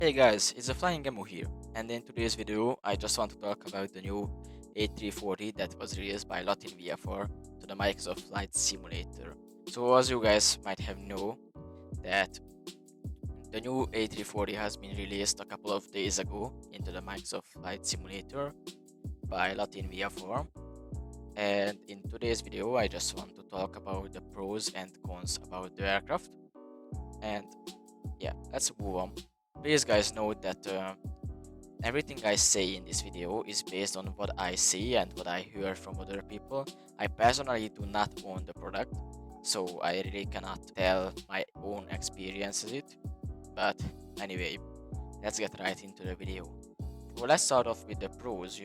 Hey guys, it's a Flying Emu here, and in today's video I just want to talk about the new A340 that was released by LVFR to the Microsoft Flight Simulator. So as you guys might have know that the new A340 has been released a couple of days ago into the Microsoft Flight Simulator by LVFR, and in today's video I just want to talk about the pros and cons about the aircraft. And yeah, let's move on. Please guys note that everything I say in this video is based on what I see and what I hear from other people. I personally do not own the product, so I really cannot tell my own experience with it. But anyway, let's get right into the video. Well, let's start off with the pros.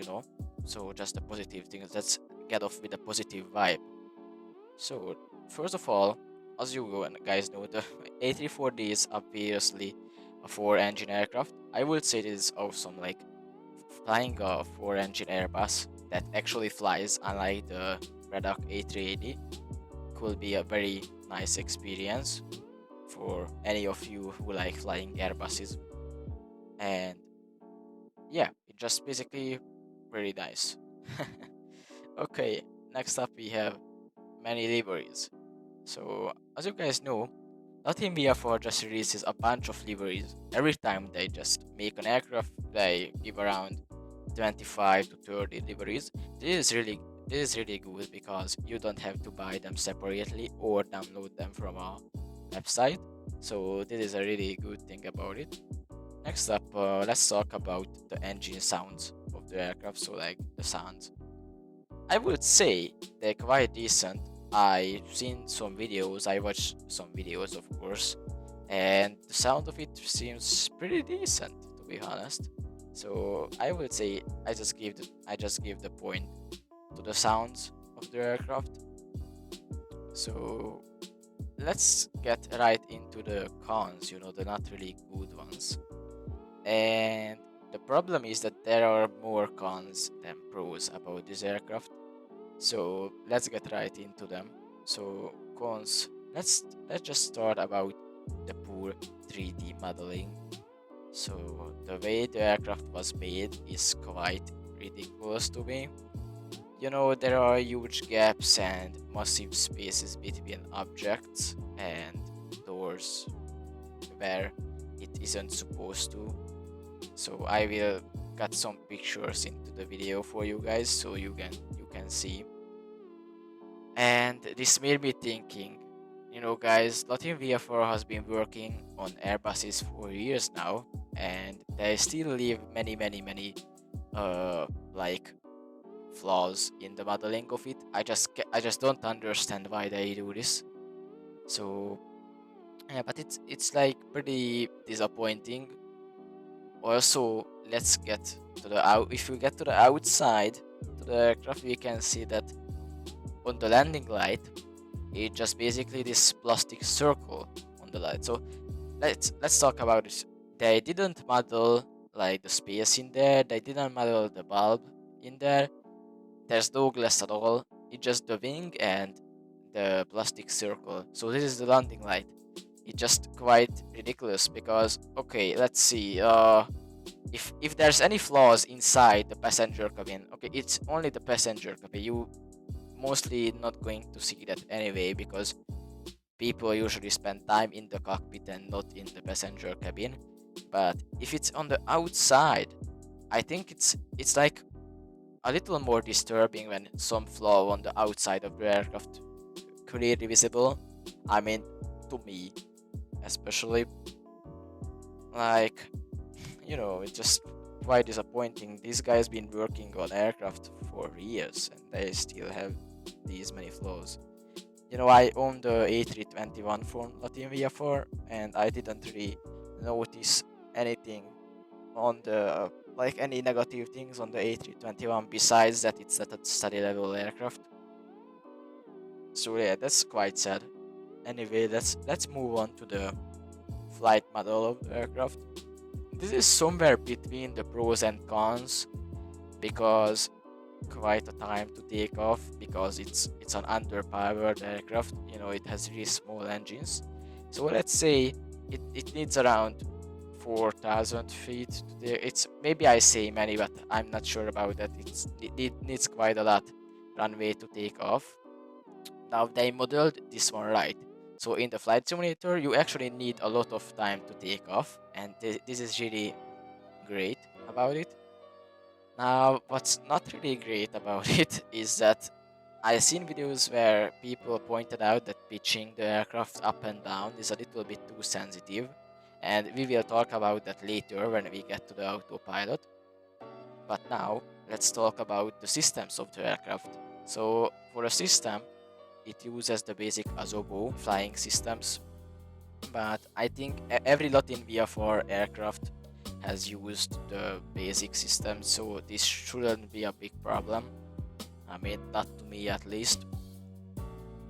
So just the positive things. Let's get off with a positive vibe. So, first of all, as you guys know, the A340 is obviously a four-engine aircraft. I would say it is awesome, like flying a four-engine Airbus that actually flies, unlike the Redac A380, could be a very nice experience for any of you who like flying Airbuses. And yeah, it's just basically very nice. Okay, next up we have many liveries. So, as you guys know, Latin VFR just releases a bunch of liveries. Every time they just make an aircraft, they give around 25 to 30 liveries. This is really good because you don't have to buy them separately or download them from a website. So this is a really good thing about it. Next up, let's talk about the engine sounds of the aircraft. So like the sounds. I would say they're quite decent. I've seen some videos, I watched some videos, of course, and the sound of it seems pretty decent, to be honest. So I would say I just give the point to the sounds of the aircraft. So let's get right into the cons, the not really good ones. And the problem is that there are more cons than pros about this aircraft. So let's get right into them. So cons. Let's just start about the poor 3D modeling. So the way the aircraft was made is quite ridiculous to me. There are huge gaps and massive spaces between objects and doors where it isn't supposed to. So I will cut some pictures into the video for you guys so you can see. And this made me thinking, guys, Latin VFR has been working on Airbuses for years now, and they still leave many, many, many, like flaws in the modeling of it. I just don't understand why they do this. So yeah, but it's like pretty disappointing. Also, let's get to the out. If we get to the outside to the aircraft, we can see that on the landing light, it's just basically this plastic circle on the light. So let's talk about this. They didn't model like the space in there. They didn't model the bulb in there. There's no glass at all. It's just the wing and the plastic circle. So this is the landing light. It's just quite ridiculous because okay, let's see. If there's any flaws inside the passenger cabin, okay, it's only the passenger cabin. You mostly not going to see that anyway because people usually spend time in the cockpit and not in the passenger cabin. But if it's on the outside, I think it's like a little more disturbing when some flaw on the outside of the aircraft clearly visible. I mean, to me, especially, like, it's just quite disappointing. These guys been working on aircraft for years and they still have these many flaws. I own the A321 from Latvia for, and I didn't really notice anything on the like any negative things on the A321 besides that it's not a study level aircraft. So yeah, that's quite sad. Anyway, let's move on to the flight model of the aircraft. This is somewhere between the pros and cons because quite a time to take off because it's an underpowered aircraft. It has really small engines. So let's say it needs around 4,000 feet. It's maybe I say many, but I'm not sure about that. It needs quite a lot runway to take off. Now they modeled this one right. So in the flight simulator, you actually need a lot of time to take off, and this is really great about it. Now, what's not really great about it is that I've seen videos where people pointed out that pitching the aircraft up and down is a little bit too sensitive, and we will talk about that later when we get to the autopilot. But now, let's talk about the systems of the aircraft. So, for a system, it uses the basic Azobo flying systems, but I think every Latin VFR aircraft has used the basic system, so this shouldn't be a big problem. I mean, not to me at least.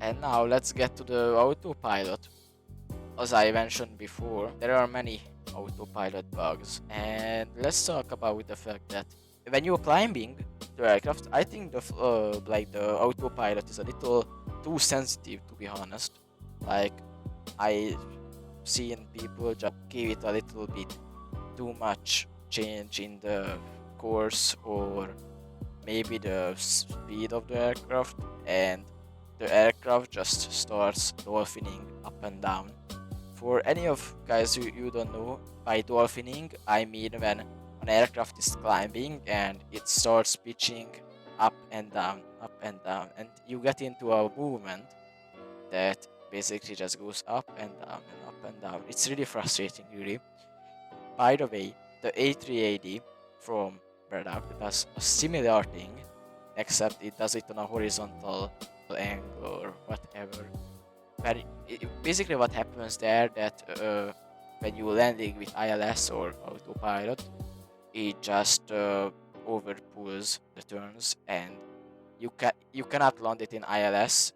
And now let's get to the autopilot. As I mentioned before, there are many autopilot bugs, and let's talk about the fact that when you're climbing the aircraft, I think the autopilot is a little too sensitive, to be honest. Like, I seen people just give it a little bit too much change in the course or maybe the speed of the aircraft, and the aircraft just starts dolphining up and down. For any of guys who you don't know, by dolphining I mean when an aircraft is climbing and it starts pitching up and down, and you get into a movement that basically just goes up and down and up and down. It's really frustrating, really. By the way, the A380 from product does a similar thing, except it does it on a horizontal angle or whatever. But basically, what happens there that when you landing with ILS or autopilot, it just overpulls the turns, and you cannot land it in ILS.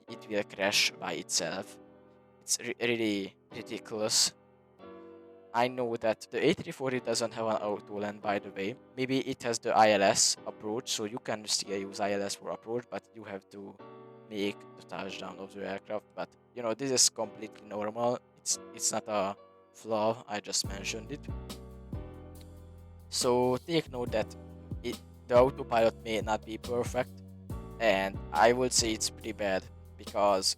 It will crash by itself. It's really ridiculous. I know that the A340 doesn't have an auto land, by the way. Maybe it has the ILS approach, so you can still use ILS for approach, but you have to make the touchdown of the aircraft. But this is completely normal. It's not a flaw. I just mentioned it. So take note that the autopilot may not be perfect, and I would say it's pretty bad because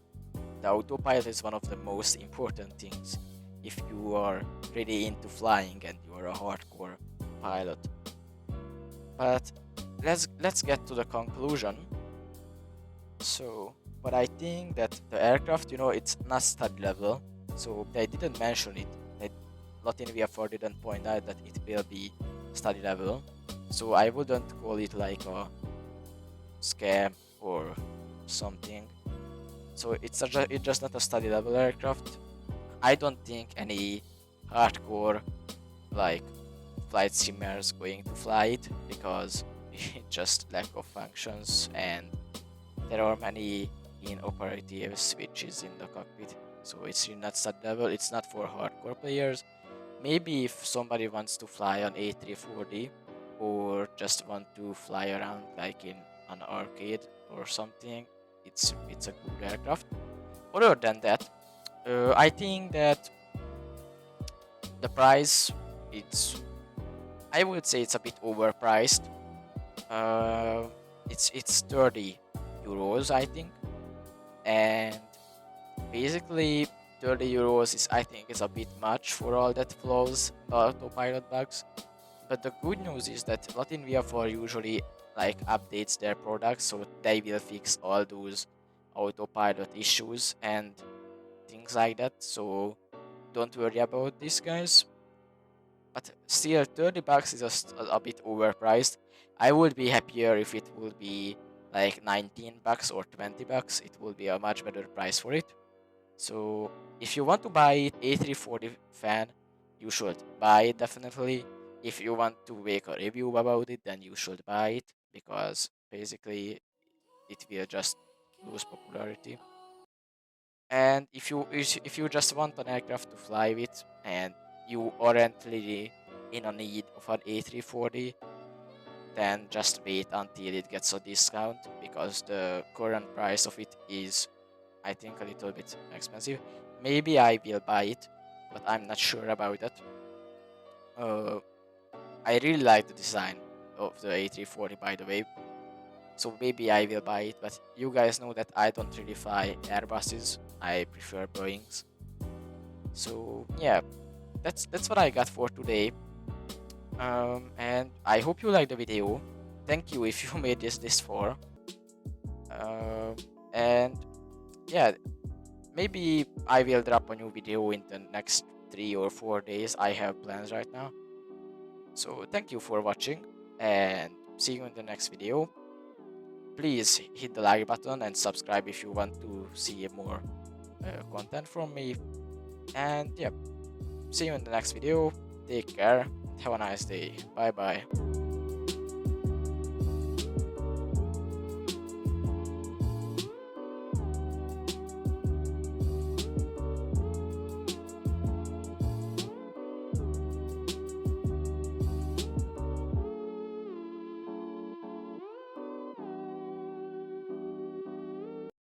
the autopilot is one of the most important things if you are really into flying and you are a hardcore pilot. But let's get to the conclusion. So, but I think that the aircraft, it's not study level, so they didn't mention it. Latin VFR didn't point out that it will be study level, so I wouldn't call it like a scam or something. So it's just not a study level aircraft. I don't think any hardcore like flight simmer is going to fly it because it just lack of functions, and there are many inoperative switches in the cockpit. So it's not study level. It's not for hardcore players. Maybe if somebody wants to fly on A340 or just want to fly around like in an arcade or something, it's a good aircraft. Other than that, I think that the price, I would say it's a bit overpriced. It's 30 euros, I think, and basically 30 euros is, I think, is a bit much for all that flaws, the autopilot bugs. But the good news is that Latin VFR usually like updates their products, so they will fix all those autopilot issues and things like that. So don't worry about this, guys. But still, 30 bucks is just a bit overpriced. I would be happier if it would be like 19 bucks or 20 bucks. It would be a much better price for it. So if you want to buy it, A340 fan, you should buy it definitely. If you want to make a review about it, then you should buy it because basically it will just lose popularity. And if you just want an aircraft to fly with and you aren't really in a need of an A340, then just wait until it gets a discount because the current price of it is, I think, a little bit expensive. Maybe I will buy it, but I'm not sure about that. Uh, I really like the design of the A340, by the way. So maybe I will buy it, but you guys know that I don't really fly Airbuses. I prefer Boeings. So yeah, that's what I got for today. And I hope you liked the video. Thank you if you made this far. Um, and yeah, maybe I will drop a new video in the next 3 or 4 days. I have plans right now. So thank you for watching and see you in the next video. Please hit the like button and subscribe if you want to see more content from me. And yeah, see you in the next video. Take care. Have a nice day. Bye bye.